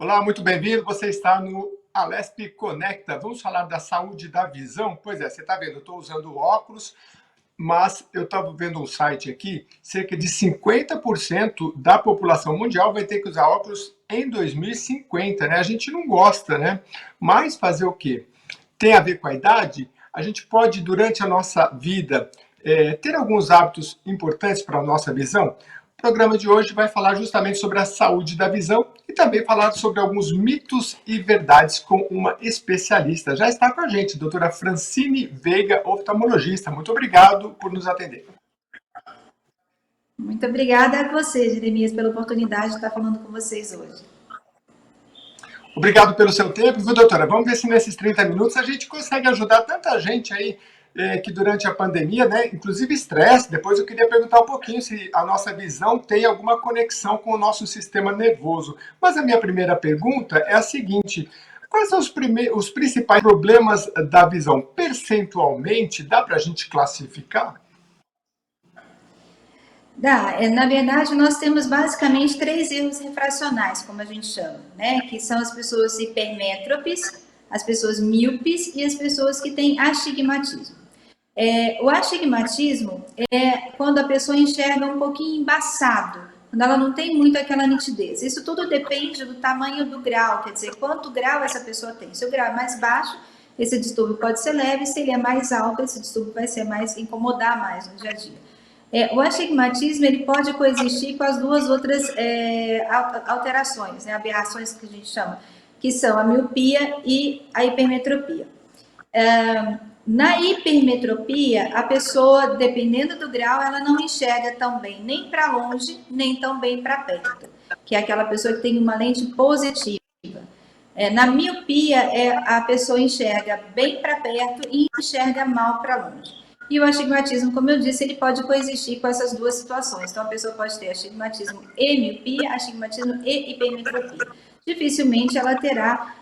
Olá, muito bem-vindo. Você está no Alesp Conecta. Vamos falar da saúde da visão? Pois é, você está vendo, eu estou usando óculos, mas eu estava vendo um site aqui, cerca de 50% da população mundial vai ter que usar óculos em 2050, né? A gente não gosta, né? Mas fazer o quê? Tem a ver com a idade? A gente pode, durante a nossa vida, ter alguns hábitos importantes para a nossa visão? O programa de hoje vai falar justamente sobre a saúde da visão e também falar sobre alguns mitos e verdades com uma especialista. Já está com a gente, doutora Francine Veiga, oftalmologista. Muito obrigado por nos atender. Muito obrigada a você, Jeremias, pela oportunidade de estar falando com vocês hoje. Obrigado pelo seu tempo, viu, doutora? Vamos ver se nesses 30 minutos a gente consegue ajudar tanta gente aí que durante a pandemia, né, inclusive estresse. Depois eu queria perguntar um pouquinho se a nossa visão tem alguma conexão com o nosso sistema nervoso. Mas a minha primeira pergunta é a seguinte: quais são os principais problemas da visão? Percentualmente, dá para a gente classificar? Na verdade, nós temos basicamente 3 erros refracionais, como a gente chama, né? Que são as pessoas hipermétropes, as pessoas míopes e as pessoas que têm astigmatismo. O astigmatismo é quando a pessoa enxerga um pouquinho embaçado, quando ela não tem muito aquela nitidez. Isso tudo depende do tamanho do grau, quer dizer, quanto grau essa pessoa tem. Se o grau é mais baixo, esse distúrbio pode ser leve, se ele é mais alto, esse distúrbio vai ser mais, incomodar mais no dia a dia. O astigmatismo ele pode coexistir com as duas outras alterações, né, aberrações que a gente chama, que são a miopia e a hipermetropia. Na hipermetropia, a pessoa, dependendo do grau, ela não enxerga tão bem nem para longe, nem tão bem para perto, que é aquela pessoa que tem uma lente positiva. Na miopia, a pessoa enxerga bem para perto e enxerga mal para longe. E o astigmatismo, como eu disse, ele pode coexistir com essas duas situações. Então, a pessoa pode ter astigmatismo e miopia, astigmatismo e hipermetropia. Dificilmente ela terá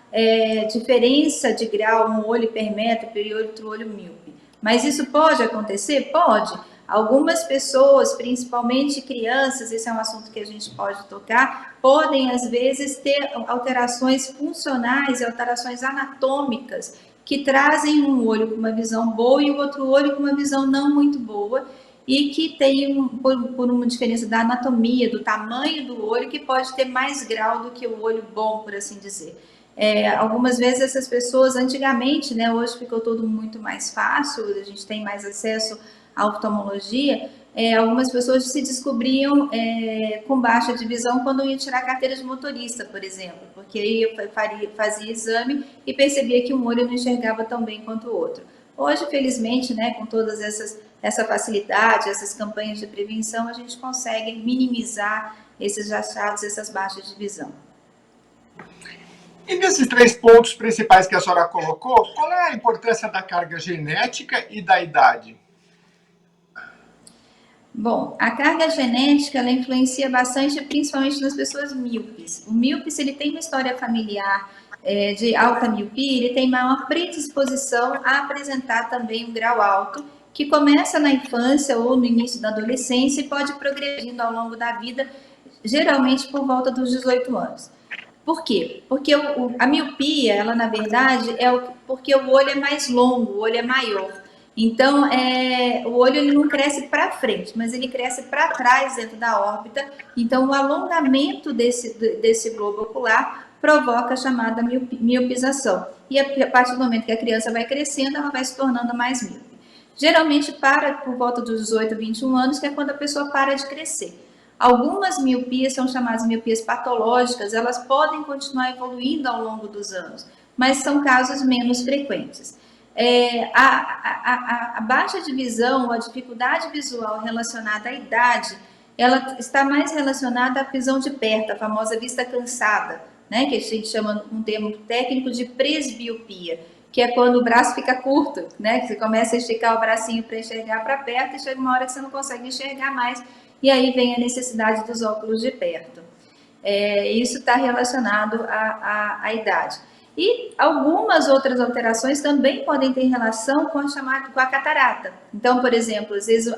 diferença de grau, um olho hipermétrope e outro olho míope. Mas isso pode acontecer? Pode. Algumas pessoas, principalmente crianças, esse é um assunto que a gente pode tocar, podem às vezes ter alterações funcionais e alterações anatômicas que trazem um olho com uma visão boa e o outro olho com uma visão não muito boa e que tem, por uma diferença da anatomia, do tamanho do olho, que pode ter mais grau do que o olho bom, por assim dizer. Algumas vezes essas pessoas, antigamente, né, hoje ficou tudo muito mais fácil, a gente tem mais acesso à oftalmologia, algumas pessoas se descobriam com baixa de visão quando iam tirar carteira de motorista, por exemplo, porque aí eu fazia exame e percebia que um olho não enxergava tão bem quanto o outro. Hoje, felizmente, né, com todas essa facilidade, essas campanhas de prevenção, a gente consegue minimizar esses achados, essas baixas de visão. E nesses 3 pontos principais que a senhora colocou, qual é a importância da carga genética e da idade? Bom, a carga genética ela influencia bastante, principalmente nas pessoas míopes. O míope, se ele tem uma história familiar de alta miopia, ele tem maior predisposição a apresentar também um grau alto, que começa na infância ou no início da adolescência e pode progredindo ao longo da vida, geralmente por volta dos 18 anos. Por quê? Porque a miopia, ela na verdade, porque o olho é mais longo, o olho é maior. Então, o olho ele não cresce para frente, mas ele cresce para trás dentro da órbita. Então, o alongamento desse globo ocular provoca a chamada miopização. E a partir do momento que a criança vai crescendo, ela vai se tornando mais míope. Geralmente para por volta dos 18 a 21 anos, que é quando a pessoa para de crescer. Algumas miopias são chamadas miopias patológicas, elas podem continuar evoluindo ao longo dos anos, mas são casos menos frequentes. A baixa de visão, a dificuldade visual relacionada à idade, ela está mais relacionada à visão de perto, a famosa vista cansada, né, que a gente chama um termo técnico de presbiopia, que é quando o braço fica curto, né, que você começa a esticar o bracinho para enxergar para perto e chega uma hora que você não consegue enxergar mais, e aí vem a necessidade dos óculos de perto. Isso está relacionado à idade. E algumas outras alterações também podem ter relação com a catarata. Então, por exemplo, às vezes,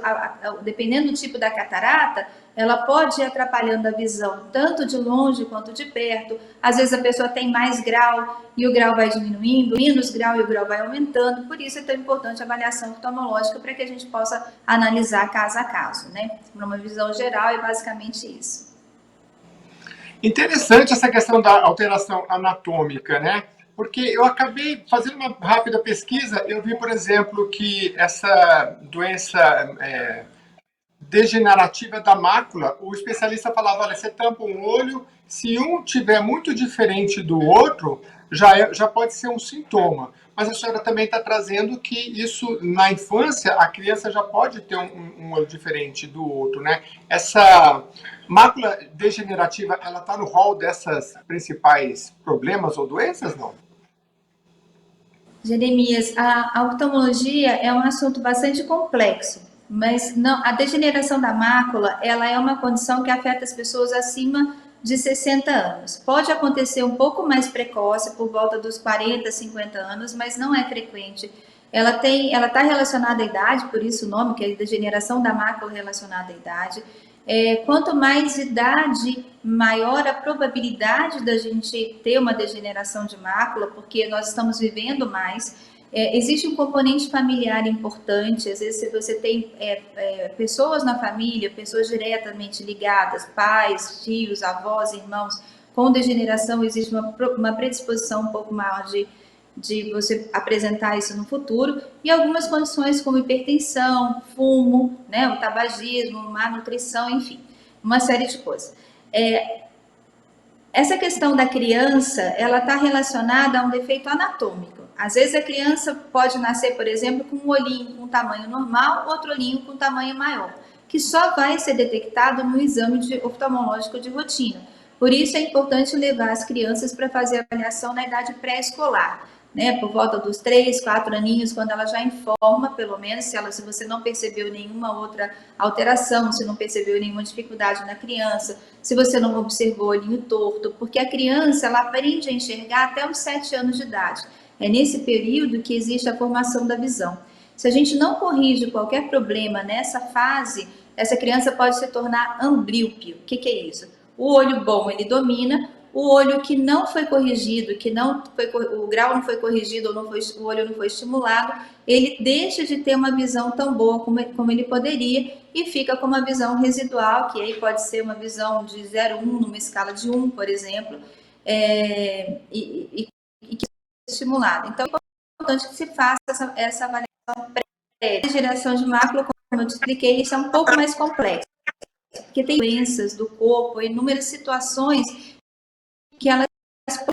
dependendo do tipo da catarata, ela pode ir atrapalhando a visão, tanto de longe quanto de perto. Às vezes a pessoa tem mais grau e o grau vai diminuindo, menos grau e o grau vai aumentando. Por isso é tão importante a avaliação oftalmológica para que a gente possa analisar caso a caso, né? Para uma visão geral é basicamente isso. Interessante essa questão da alteração anatômica, né? Porque eu acabei fazendo uma rápida pesquisa, eu vi, por exemplo, que essa doença degenerativa da mácula, o especialista falava, olha, você tampa um olho, se um tiver muito diferente do outro, já pode ser um sintoma. Mas a senhora também está trazendo que isso, na infância, a criança já pode ter um olho diferente do outro, né? Essa mácula degenerativa, ela está no rol dessas principais problemas ou doenças, não? Jeremias, a oftalmologia é um assunto bastante complexo, mas não, a degeneração da mácula, ela é uma condição que afeta as pessoas acima de 60 anos. Pode acontecer um pouco mais precoce, por volta dos 40, 50 anos, mas não é frequente. Ela está relacionada à idade, por isso o nome, que é degeneração da mácula relacionada à idade. Quanto mais idade, maior a probabilidade da gente ter uma degeneração de mácula, porque nós estamos vivendo mais. Existe um componente familiar importante, às vezes se você tem pessoas na família, pessoas diretamente ligadas, pais, tios, avós, irmãos, com degeneração, existe uma predisposição um pouco maior de você apresentar isso no futuro, e algumas condições como hipertensão, fumo, né, o tabagismo, má nutrição, enfim, uma série de coisas. Essa questão da criança, ela está relacionada a um defeito anatômico. Às vezes a criança pode nascer, por exemplo, com um olhinho com tamanho normal, outro olhinho com tamanho maior, que só vai ser detectado no exame oftalmológico de rotina. Por isso é importante levar as crianças para fazer avaliação na idade pré-escolar, né? Por volta dos 3, 4 aninhos, quando ela já informa, pelo menos, se você não percebeu nenhuma outra alteração, se não percebeu nenhuma dificuldade na criança, se você não observou o olhinho torto, porque a criança, ela aprende a enxergar até os 7 anos de idade. É nesse período que existe a formação da visão. Se a gente não corrige qualquer problema nessa fase, essa criança pode se tornar amblíope. O que é isso? O olho bom, ele domina, o olho que não foi corrigido, o grau não foi corrigido, ou o olho não foi estimulado, ele deixa de ter uma visão tão boa como ele poderia e fica com uma visão residual, que aí pode ser uma visão de 0,1 numa escala de 1, por exemplo, e que é estimulado. Então é importante que se faça essa avaliação prévia. A geração de mácula, como eu te expliquei, isso é um pouco mais complexo, porque tem doenças do corpo, inúmeras situações que elas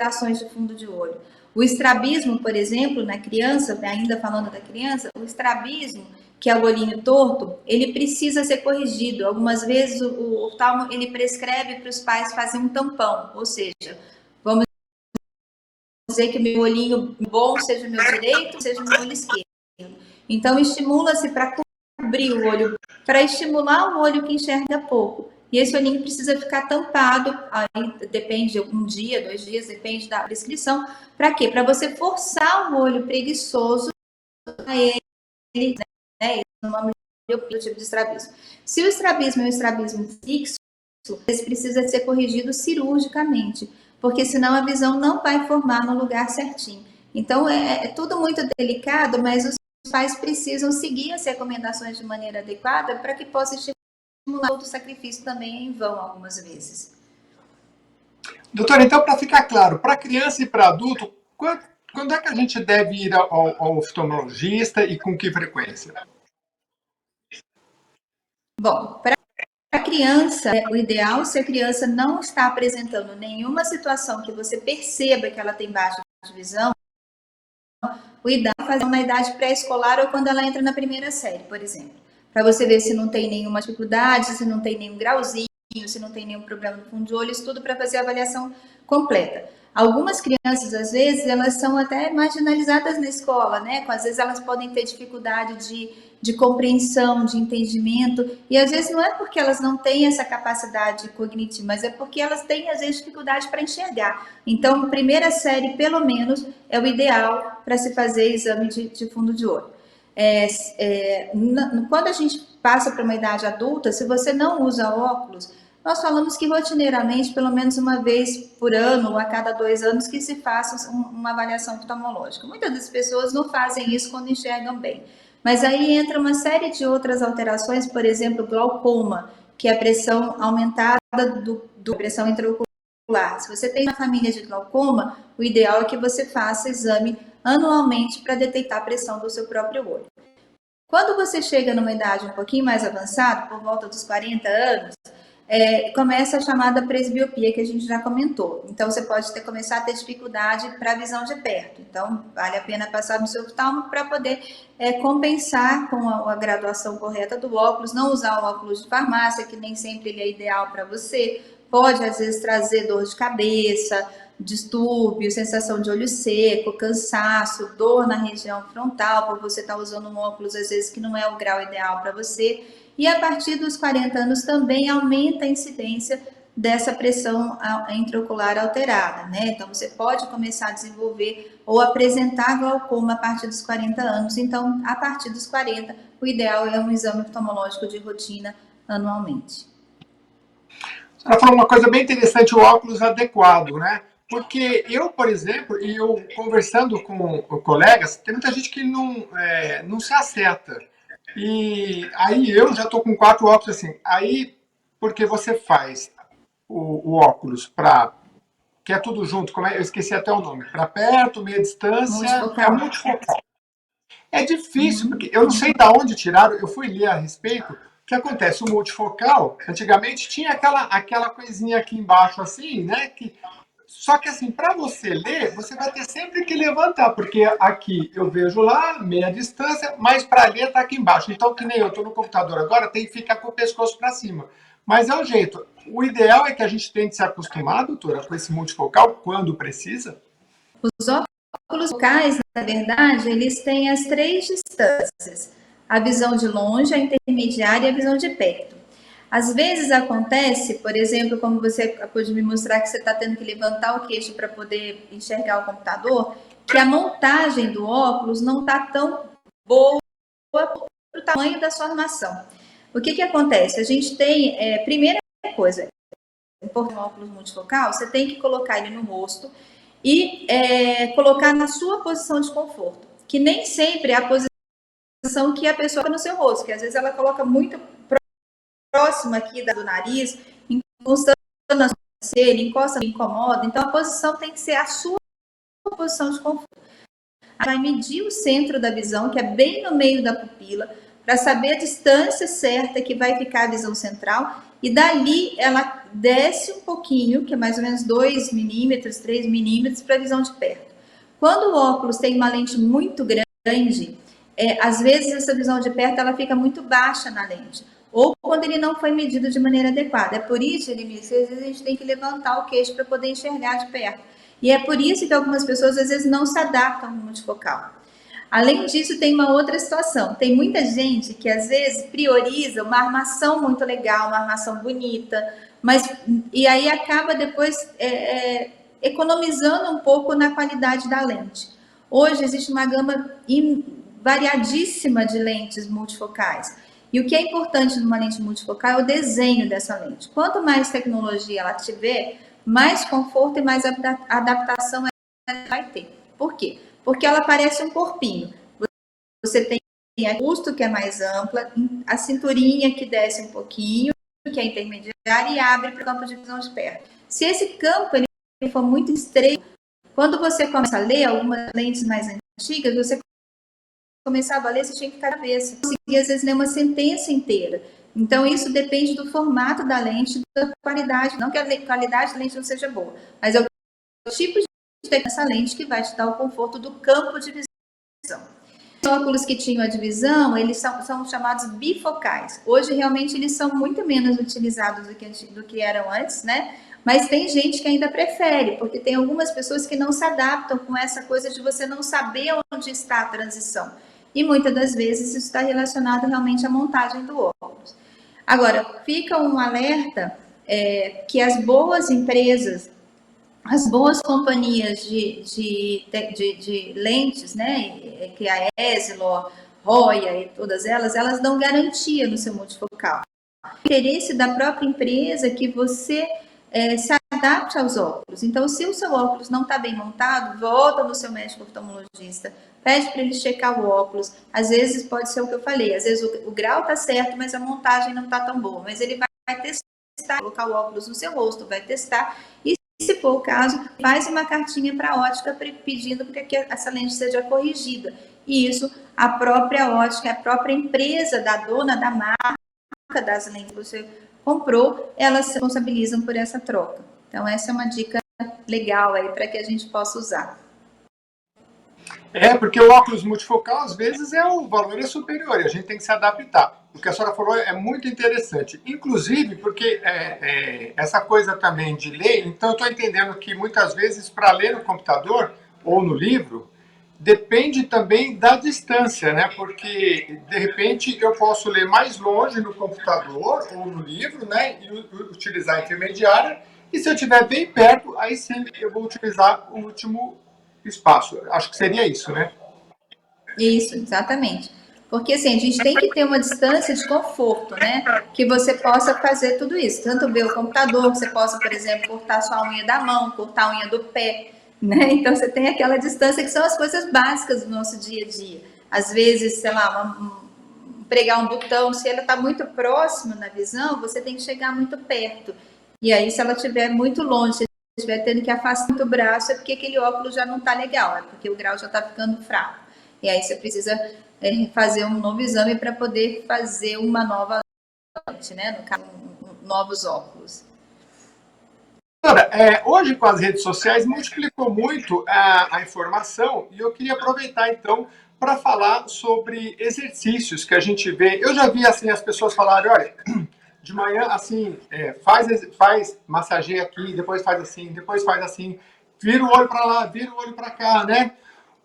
ações de fundo de olho. O estrabismo, por exemplo, na criança, ainda falando da criança, o estrabismo, que é o olhinho torto, ele precisa ser corrigido. Algumas vezes o oftalmo ele prescreve para os pais fazerem um tampão, ou seja, vamos dizer que o meu olhinho bom seja o meu direito, seja o meu olho esquerdo. Então estimula-se para cobrir o olho, para estimular o olho que enxerga pouco. E esse olhinho precisa ficar tampado, aí depende, um dia, 2 dias, depende da prescrição. Para quê? Para você forçar o olho preguiçoso a ele, né? O tipo de estrabismo. Se o estrabismo é um estrabismo fixo, ele precisa ser corrigido cirurgicamente, porque senão a visão não vai formar no lugar certinho. Então é tudo muito delicado, mas os pais precisam seguir as recomendações de maneira adequada para que possa estimular o sacrifício também em vão algumas vezes. Doutora, então, para ficar claro, para criança e para adulto, quando é que a gente deve ir ao oftalmologista e com que frequência? Bom, para a criança, o ideal, se a criança não está apresentando nenhuma situação que você perceba que ela tem baixa visão, o ideal é fazer na idade pré-escolar ou quando ela entra na primeira série, por exemplo. Para você ver se não tem nenhuma dificuldade, se não tem nenhum grauzinho, se não tem nenhum problema no fundo de olho, isso tudo para fazer a avaliação completa. Algumas crianças, às vezes, elas são até marginalizadas na escola, né? Às vezes elas podem ter dificuldade de compreensão, de entendimento, e às vezes não é porque elas não têm essa capacidade cognitiva, mas é porque elas têm, às vezes, dificuldade para enxergar. Então, primeira série, pelo menos, é o ideal para se fazer exame de fundo de olho. Quando a gente passa para uma idade adulta, se você não usa óculos, nós falamos que rotineiramente, pelo menos uma vez por ano ou a cada 2 anos, que se faça uma avaliação oftalmológica. Muitas das pessoas não fazem isso quando enxergam bem. Mas aí entra uma série de outras alterações, por exemplo, glaucoma, que é a pressão aumentada da pressão intraocular. Se você tem uma família de glaucoma, o ideal é que você faça exame anualmente para detectar a pressão do seu próprio olho. Quando você chega numa idade um pouquinho mais avançada, por volta dos 40 anos, começa a chamada presbiopia, que a gente já comentou. Então, você pode começar a ter dificuldade para a visão de perto. Então, vale a pena passar no seu oftalmo para poder compensar com a graduação correta do óculos, não usar o óculos de farmácia, que nem sempre ele é ideal para você. Pode, às vezes, trazer dor de cabeça, distúrbio, sensação de olho seco, cansaço, dor na região frontal, por você estar usando um óculos, às vezes, que não é o grau ideal para você. E a partir dos 40 anos também aumenta a incidência dessa pressão intraocular alterada, né? Então, você pode começar a desenvolver ou apresentar glaucoma a partir dos 40 anos. Então, a partir dos 40, o ideal é um exame oftalmológico de rotina anualmente. Ela falou uma coisa bem interessante, o óculos adequado, né? Porque eu, por exemplo, e eu conversando com colegas, tem muita gente que não se acerta. E aí eu já estou com 4 óculos assim. Aí, porque você faz o óculos para, que é tudo junto, eu esqueci até o nome, para perto, meia distância, é multifocal. É difícil, porque eu não sei de onde tiraram, eu fui ler a respeito. O que acontece? O multifocal, antigamente tinha aquela coisinha aqui embaixo assim, né? Só que assim, para você ler, você vai ter sempre que levantar, porque aqui eu vejo lá, meia distância, mas para ler está aqui embaixo. Então, que nem eu estou no computador agora, tem que ficar com o pescoço para cima. Mas é o jeito. O ideal é que a gente tente se acostumar, doutora, com esse multifocal, quando precisa. Os óculos focais, na verdade, eles têm as 3 distâncias. A visão de longe, a intermediária e a visão de perto. Às vezes acontece, por exemplo, como você acabou de me mostrar que você está tendo que levantar o queixo para poder enxergar o computador, que a montagem do óculos não está tão boa para o tamanho da sua armação. O que acontece? A gente tem, primeira coisa, um óculos multifocal, você tem que colocar ele no rosto e colocar na sua posição de conforto, que nem sempre é a posição que a pessoa coloca no seu rosto, que às vezes ela coloca muito próximo aqui do nariz, encostando na sobrancelha, encosta, incomoda. Então, a posição tem que ser a sua posição de conforto. Vai medir o centro da visão, que é bem no meio da pupila, para saber a distância certa que vai ficar a visão central. E dali, ela desce um pouquinho, que é mais ou menos 2 milímetros, 3 milímetros, para a visão de perto. Quando o óculos tem uma lente muito grande, às vezes essa visão de perto ela fica muito baixa na lente. Ou quando ele não foi medido de maneira adequada. É por isso, Elimice, às vezes a gente tem que levantar o queixo para poder enxergar de perto. E é por isso que algumas pessoas, às vezes, não se adaptam ao multifocal. Além disso, tem uma outra situação. Tem muita gente que, às vezes, prioriza uma armação muito legal, uma armação bonita, e aí acaba depois economizando um pouco na qualidade da lente. Hoje existe uma gama variadíssima de lentes multifocais. E o que é importante numa lente multifocal é o desenho dessa lente. Quanto mais tecnologia ela tiver, mais conforto e mais adaptação ela vai ter. Por quê? Porque ela parece um corpinho. Você tem a busto, que é mais ampla, a cinturinha que desce um pouquinho, que é intermediária, e abre para o campo de visão de perto. Se esse campo ele for muito estreito, quando você começa a ler algumas lentes mais antigas, você começava a ler, você tinha que ficar na cabeça. Conseguia, às vezes, ler uma sentença inteira. Então, isso depende do formato da lente, da qualidade. Não que a qualidade da lente não seja boa, mas é o tipo de essa lente que vai te dar o conforto do campo de visão. Os óculos que tinham a divisão, eles são chamados bifocais. Hoje, realmente, eles são muito menos utilizados do que eram antes, né? Mas tem gente que ainda prefere, porque tem algumas pessoas que não se adaptam com essa coisa de você não saber onde está a transição. E muitas das vezes isso está relacionado realmente à montagem do óculos. Agora, fica um alerta que as boas empresas, as boas companhias de lentes, né, que a Essilor, Roya e todas elas dão garantia no seu multifocal. O interesse da própria empresa é que você se adapte aos óculos. Então, se o seu óculos não está bem montado, volta no seu médico oftalmologista, pede para ele checar o óculos. Às vezes pode ser o que eu falei, às vezes o grau está certo, mas a montagem não está tão boa. Mas ele vai testar, colocar o óculos no seu rosto, vai testar e, se for o caso, faz uma cartinha para a ótica pedindo que essa lente seja corrigida. E isso, a própria ótica, a própria empresa da dona da marca das lentes que você comprou, elas se responsabilizam por essa troca. Então, essa é uma dica legal aí para que a gente possa usar. Porque o óculos multifocal, às vezes, o valor é superior e a gente tem que se adaptar. O que a senhora falou é muito interessante. Inclusive, porque essa coisa também de ler, então eu estou entendendo que muitas vezes, para ler no computador ou no livro, depende também da distância, né? Porque, de repente, eu posso ler mais longe no computador ou no livro, né? E utilizar a intermediária. E se eu estiver bem perto, aí sim eu vou utilizar o último espaço. Acho que seria isso, né? Isso, exatamente. Porque assim, a gente tem que ter uma distância de conforto, né? Que você possa fazer tudo isso. Tanto ver o computador, você possa, por exemplo, cortar sua unha da mão, cortar a unha do pé, né? Então você tem aquela distância que são as coisas básicas do nosso dia a dia. Às vezes, sei lá, pregar um botão, se ela está muito próxima na visão, você tem que chegar muito perto. E aí, se ela estiver muito longe, se estiver tendo que afastar muito o braço, é porque aquele óculos já não está legal, é porque o grau já está ficando fraco. E aí você precisa fazer um novo exame para poder fazer uma nova lente, né? No caso, novos óculos. Doutora, hoje com as redes sociais multiplicou muito a informação e eu queria aproveitar então para falar sobre exercícios que a gente vê. Eu já vi assim as pessoas falarem, olha, de manhã assim, faz massageia aqui, depois faz assim, vira o olho para lá, vira o olho para cá, né?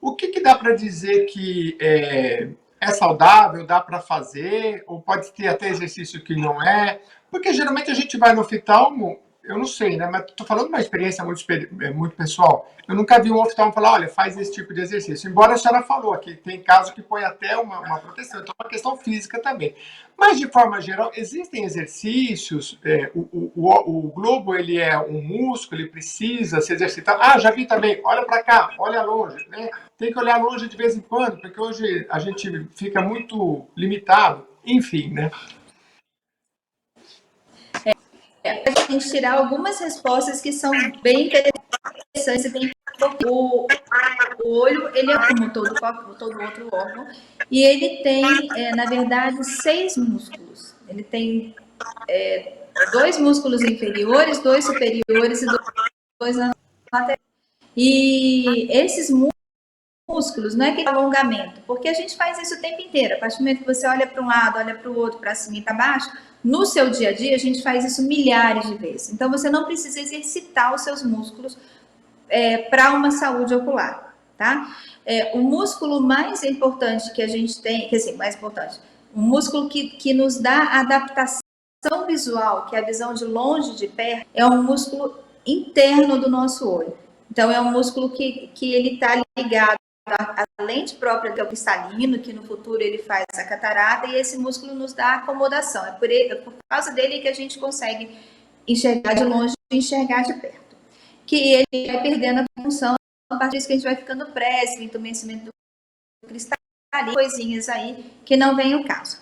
O que dá para dizer que é saudável, dá para fazer, ou pode ter até exercício que não é? Porque geralmente a gente vai no oftalmo, eu não sei, né? Mas estou falando de uma experiência muito pessoal. Eu nunca vi um oftalmo falar, olha, faz esse tipo de exercício. Embora a senhora falou aqui, tem casos que põe até uma proteção, então é uma questão física também. Mas, de forma geral, existem exercícios, o globo, ele é um músculo, ele precisa se exercitar. Ah, já vi também, olha para cá, olha longe, né? Tem que olhar longe de vez em quando, porque hoje a gente fica muito limitado, enfim, né? A gente tirar algumas respostas que são bem interessantes. O olho, ele é como todo outro órgão, e ele tem, na verdade, 6 músculos. Ele tem 2 músculos inferiores, 2 superiores e 2 laterais. E esses músculos, não é que é alongamento, porque a gente faz isso o tempo inteiro. A partir do momento que você olha para um lado, olha para o outro, para cima e para baixo, no seu dia a dia a gente faz isso milhares de vezes. Então você não precisa exercitar os seus músculos para uma saúde ocular, tá? O músculo mais importante que a gente tem, quer dizer, mais importante, um músculo que nos dá adaptação visual, que é a visão de longe, de perto, é um músculo interno do nosso olho. Então é um músculo que ele está ligado à lente própria, que é o cristalino, que no futuro ele faz a catarata, e esse músculo nos dá acomodação. É por causa dele que a gente consegue enxergar de longe e enxergar de perto. Que ele vai perdendo a função a partir disso que a gente vai ficando pressa, entumecimento do cristalino, coisinhas aí que não vem o caso.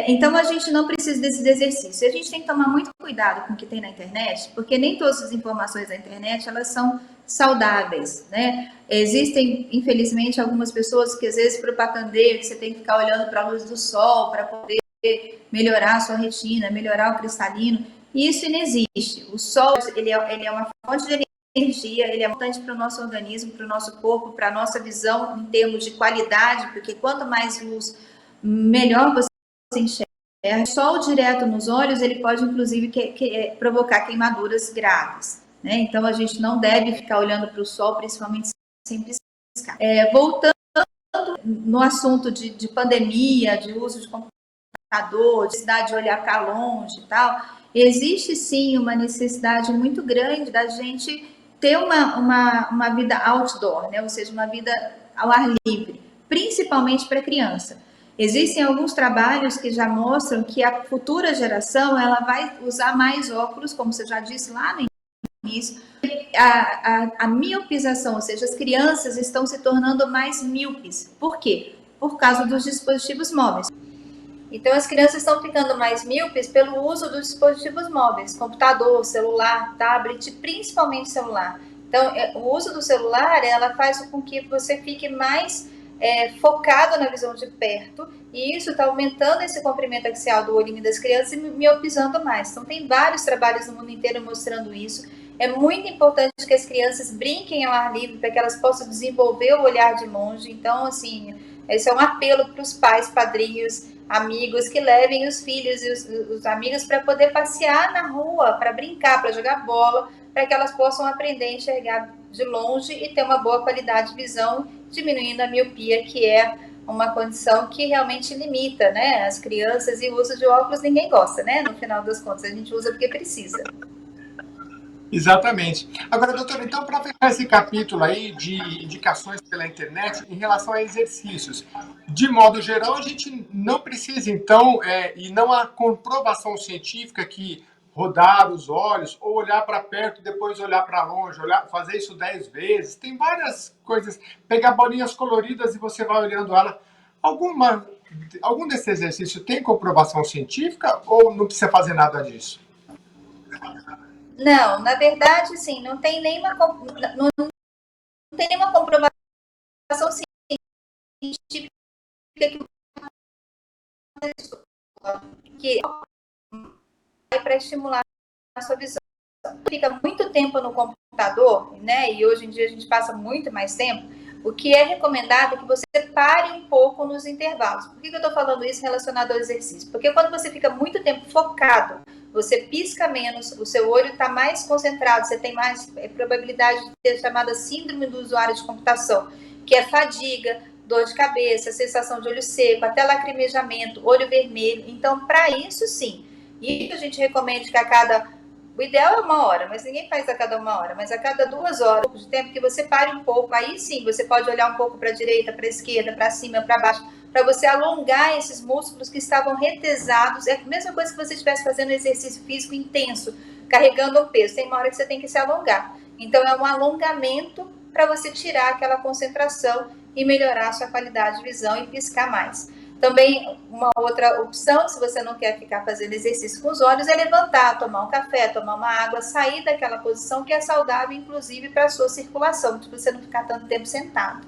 Então a gente não precisa desses exercícios. A gente tem que tomar muito cuidado com o que tem na internet, porque nem todas as informações da internet elas são saudáveis, né? Existem, infelizmente, algumas pessoas que às vezes propagandeiam que você tem que ficar olhando para a luz do sol para poder melhorar a sua retina, melhorar o cristalino. Isso não existe. O sol ele é uma fonte de energia, ele é importante para o nosso organismo, para o nosso corpo, para a nossa visão em termos de qualidade, porque quanto mais luz, melhor você enxerga. Sol direto nos olhos, ele pode, inclusive, provocar queimaduras graves, né? Então, a gente não deve ficar olhando para o sol, principalmente sem piscar. Voltando no assunto de pandemia, de uso de computador, de necessidade de olhar para longe e tal, existe sim uma necessidade muito grande da gente ter uma vida outdoor, né? Ou seja, uma vida ao ar livre, principalmente para criança. Existem alguns trabalhos que já mostram que a futura geração ela vai usar mais óculos, como você já disse lá no início. A miopização, ou seja, as crianças estão se tornando mais míopes. Por quê? Por causa dos dispositivos móveis. Então, as crianças estão ficando mais míopes pelo uso dos dispositivos móveis, computador, celular, tablet, principalmente celular. Então, o uso do celular, ela faz com que você fique mais focado na visão de perto, e isso está aumentando esse comprimento axial do olhinho das crianças e miopizando mais. Então, tem vários trabalhos no mundo inteiro mostrando isso. É muito importante que as crianças brinquem ao ar livre para que elas possam desenvolver o olhar de longe. Então, assim, esse é um apelo para os pais, padrinhos, amigos que levem os filhos e os amigos para poder passear na rua, para brincar, para jogar bola, para que elas possam aprender a enxergar de longe e ter uma boa qualidade de visão, diminuindo a miopia, que é uma condição que realmente limita, né, as crianças, e o uso de óculos ninguém gosta, né, no final das contas, a gente usa porque precisa. Exatamente. Agora, doutora, então, para fechar esse capítulo aí de indicações pela internet em relação a exercícios, de modo geral, a gente não precisa, então, e não há comprovação científica que rodar os olhos, ou olhar para perto, depois olhar para longe, fazer isso 10 vezes, tem várias coisas, pegar bolinhas coloridas e você vai olhando ela. Algum desse exercício tem comprovação científica ou não precisa fazer nada disso? Não, na verdade, sim, não tem nenhuma comprovação científica que vai para estimular a sua visão. Fica muito tempo no computador, né? E hoje em dia a gente passa muito mais tempo. O que é recomendado é que você pare um pouco nos intervalos. Por que eu estou falando isso relacionado ao exercício? Porque quando você fica muito tempo focado, você pisca menos, o seu olho está mais concentrado, você tem mais probabilidade de ter a chamada síndrome do usuário de computação, que é fadiga, dor de cabeça, sensação de olho seco, até lacrimejamento, olho vermelho. Então, para isso, sim. E a gente recomenda que o ideal é 1 hora, mas ninguém faz a cada 1 hora, mas a cada 2 horas de tempo que você pare um pouco, aí sim, você pode olhar um pouco para a direita, para a esquerda, para cima, para baixo, para você alongar esses músculos que estavam retesados. É a mesma coisa que você estivesse fazendo exercício físico intenso, carregando um peso. Tem uma hora que você tem que se alongar. Então, é um alongamento para você tirar aquela concentração e melhorar a sua qualidade de visão e piscar mais. Também, uma outra opção, se você não quer ficar fazendo exercício com os olhos, é levantar, tomar um café, tomar uma água, sair daquela posição que é saudável, inclusive, para a sua circulação, para você não ficar tanto tempo sentado.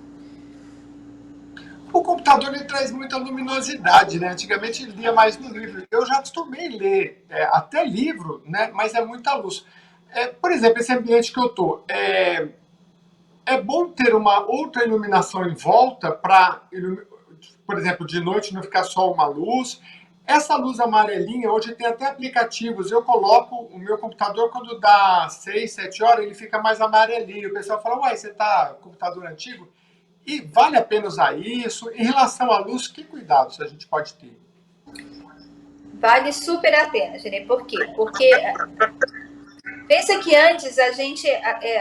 O computador ele traz muita luminosidade, né? Antigamente ele lia mais no livro. Eu já acostumei ler até livro, né? Mas é muita luz. Por exemplo, esse ambiente que eu estou, é bom ter uma outra iluminação em volta para, por exemplo, de noite não ficar só uma luz. Essa luz amarelinha, hoje tem até aplicativos. Eu coloco o meu computador, quando dá 6, 7 horas, ele fica mais amarelinho. O pessoal fala, uai, você está com computador antigo? E vale a pena usar isso? Em relação à luz, que cuidados a gente pode ter? Vale super a pena, Jenny. Por quê? Porque pensa que antes a gente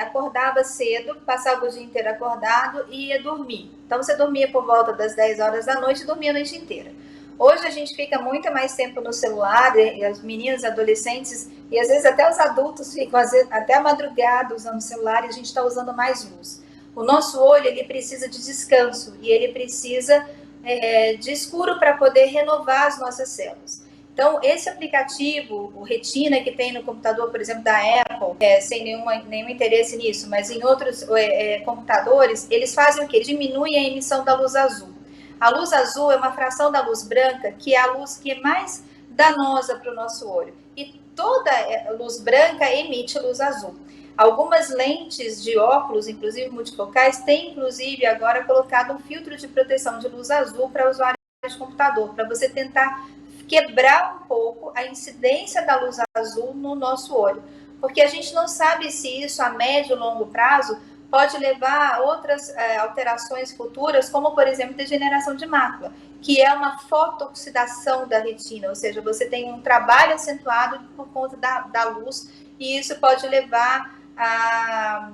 acordava cedo, passava o dia inteiro acordado e ia dormir. Então você dormia por volta das 10 horas da noite e dormia a noite inteira. Hoje a gente fica muito mais tempo no celular, e as meninas, adolescentes, e às vezes até os adultos ficam até a madrugada usando o celular, e a gente está usando mais luz. O nosso olho, ele precisa de descanso e ele precisa de escuro para poder renovar as nossas células. Então, esse aplicativo, o Retina, que tem no computador, por exemplo, da Apple, sem nenhum interesse nisso, mas em outros computadores, eles fazem o quê? Diminuem a emissão da luz azul. A luz azul é uma fração da luz branca, que é a luz que é mais danosa para o nosso olho. E toda luz branca emite luz azul. Algumas lentes de óculos, inclusive multifocais, têm, inclusive, agora colocado um filtro de proteção de luz azul para usuários de computador, para você tentar quebrar um pouco a incidência da luz azul no nosso olho, porque a gente não sabe se isso a médio ou longo prazo pode levar a outras alterações futuras, como, por exemplo, degeneração de mácula, que é uma fotoxidação da retina, ou seja, você tem um trabalho acentuado por conta da luz, e isso pode levar a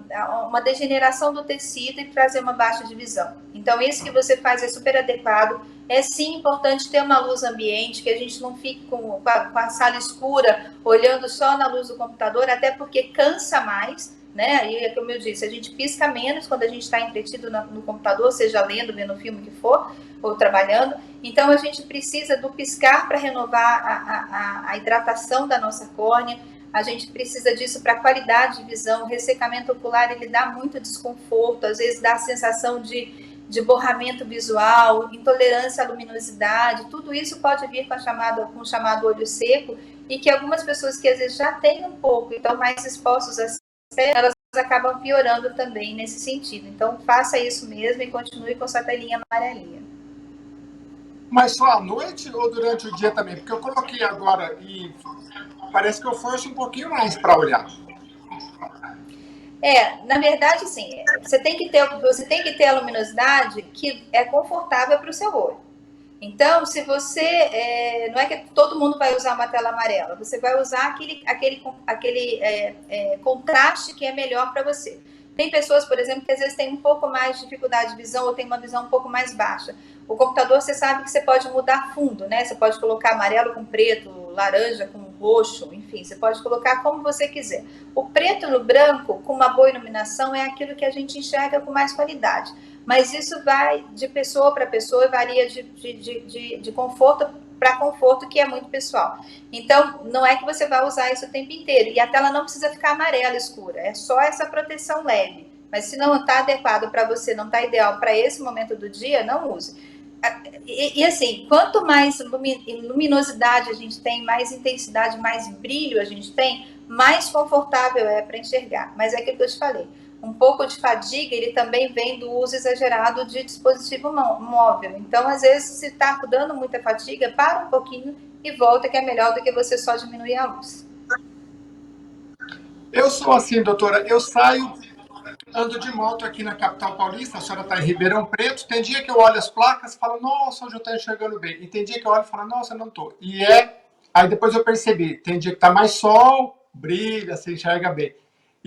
uma degeneração do tecido e trazer uma baixa de visão. Então, isso que você faz é super adequado. É sim importante ter uma luz ambiente, que a gente não fique com a sala escura, olhando só na luz do computador, até porque cansa mais, né? E, como eu disse, a gente pisca menos quando a gente está entretido no computador, seja lendo, vendo filme que for, ou trabalhando. Então, a gente precisa do piscar para renovar a hidratação da nossa córnea. A gente precisa disso para qualidade de visão. O ressecamento ocular, ele dá muito desconforto, às vezes dá a sensação de borramento visual, intolerância à luminosidade. Tudo isso pode vir com o chamado olho seco, e que algumas pessoas que às vezes já têm um pouco e estão mais expostos a elas acabam piorando também nesse sentido. Então, faça isso mesmo e continue com sua telinha amarelinha. Mas só à noite ou durante o dia também? Porque eu coloquei agora e parece que eu forço um pouquinho mais para olhar. Na verdade, sim, você tem que ter a luminosidade que é confortável para o seu olho. Então, se você... não é que todo mundo vai usar uma tela amarela, você vai usar aquele contraste que é melhor para você. Tem pessoas, por exemplo, que às vezes têm um pouco mais de dificuldade de visão ou tem uma visão um pouco mais baixa. O computador, você sabe que você pode mudar fundo, né? Você pode colocar amarelo com preto, laranja com roxo, enfim, você pode colocar como você quiser. O preto no branco, com uma boa iluminação, é aquilo que a gente enxerga com mais qualidade. Mas isso vai de pessoa para pessoa e varia de conforto para conforto, que é muito pessoal. Então, não é que você vai usar isso o tempo inteiro. E a tela não precisa ficar amarela escura, é só essa proteção leve. Mas se não está adequado para você, não está ideal para esse momento do dia, não use. E assim, quanto mais luminosidade a gente tem, mais intensidade, mais brilho a gente tem, mais confortável é para enxergar. Mas é aquilo que eu te falei. Um pouco de fadiga, ele também vem do uso exagerado de dispositivo móvel. Então, às vezes, se está dando muita fadiga, para um pouquinho e volta, que é melhor do que você só diminuir a luz. Eu sou assim, doutora, eu saio, ando de moto aqui na capital paulista, a senhora está em Ribeirão Preto, tem dia que eu olho as placas e falo, nossa, hoje eu estou enxergando bem. E tem dia que eu olho e falo, nossa, não estou. Aí depois eu percebi, tem dia que está mais sol, brilha, se enxerga bem.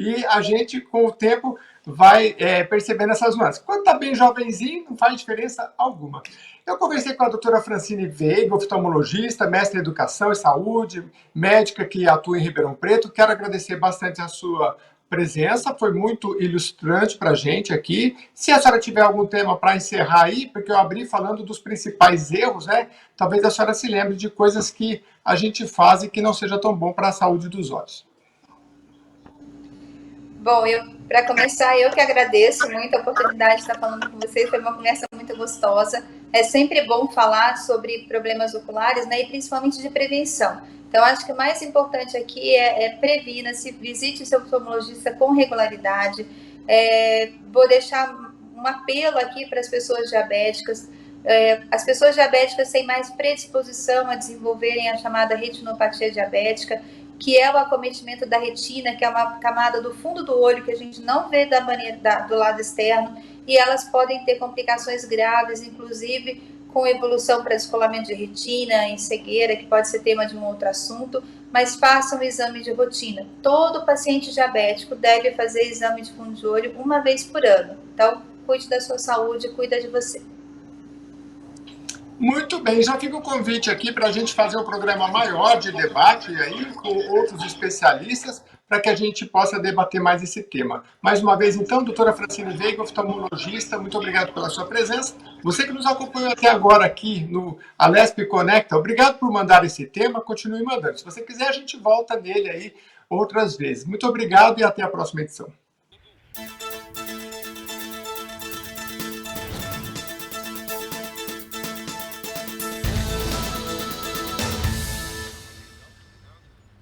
E a gente, com o tempo, vai percebendo essas nuances. Quando está bem jovenzinho, não faz diferença alguma. Eu conversei com a doutora Francine Veiga, oftalmologista, mestre em educação e saúde, médica que atua em Ribeirão Preto. Quero agradecer bastante a sua presença, foi muito ilustrante para a gente aqui. Se a senhora tiver algum tema para encerrar aí, porque eu abri falando dos principais erros, né? Talvez a senhora se lembre de coisas que a gente faz e que não seja tão bom para a saúde dos olhos. Bom, para começar, eu que agradeço muito a oportunidade de estar falando com vocês, foi uma conversa muito gostosa. É sempre bom falar sobre problemas oculares, né, e principalmente de prevenção. Então, acho que o mais importante aqui é previna-se, visite o seu oftalmologista com regularidade. Vou deixar um apelo aqui para as pessoas diabéticas. As pessoas diabéticas têm mais predisposição a desenvolverem a chamada retinopatia diabética, que é o acometimento da retina, que é uma camada do fundo do olho que a gente não vê do lado externo, e elas podem ter complicações graves, inclusive com evolução para descolamento de retina, em cegueira, que pode ser tema de um outro assunto, mas façam o exame de rotina. Todo paciente diabético deve fazer exame de fundo de olho uma vez por ano. Então, cuide da sua saúde, cuida de você. Muito bem, já fica o convite aqui para a gente fazer um programa maior de debate aí com outros especialistas para que a gente possa debater mais esse tema. Mais uma vez, então, doutora Francine Veiga, oftalmologista, muito obrigado pela sua presença. Você que nos acompanhou até agora aqui no Alesp Conecta, obrigado por mandar esse tema, continue mandando. Se você quiser, a gente volta nele aí outras vezes. Muito obrigado e até a próxima edição.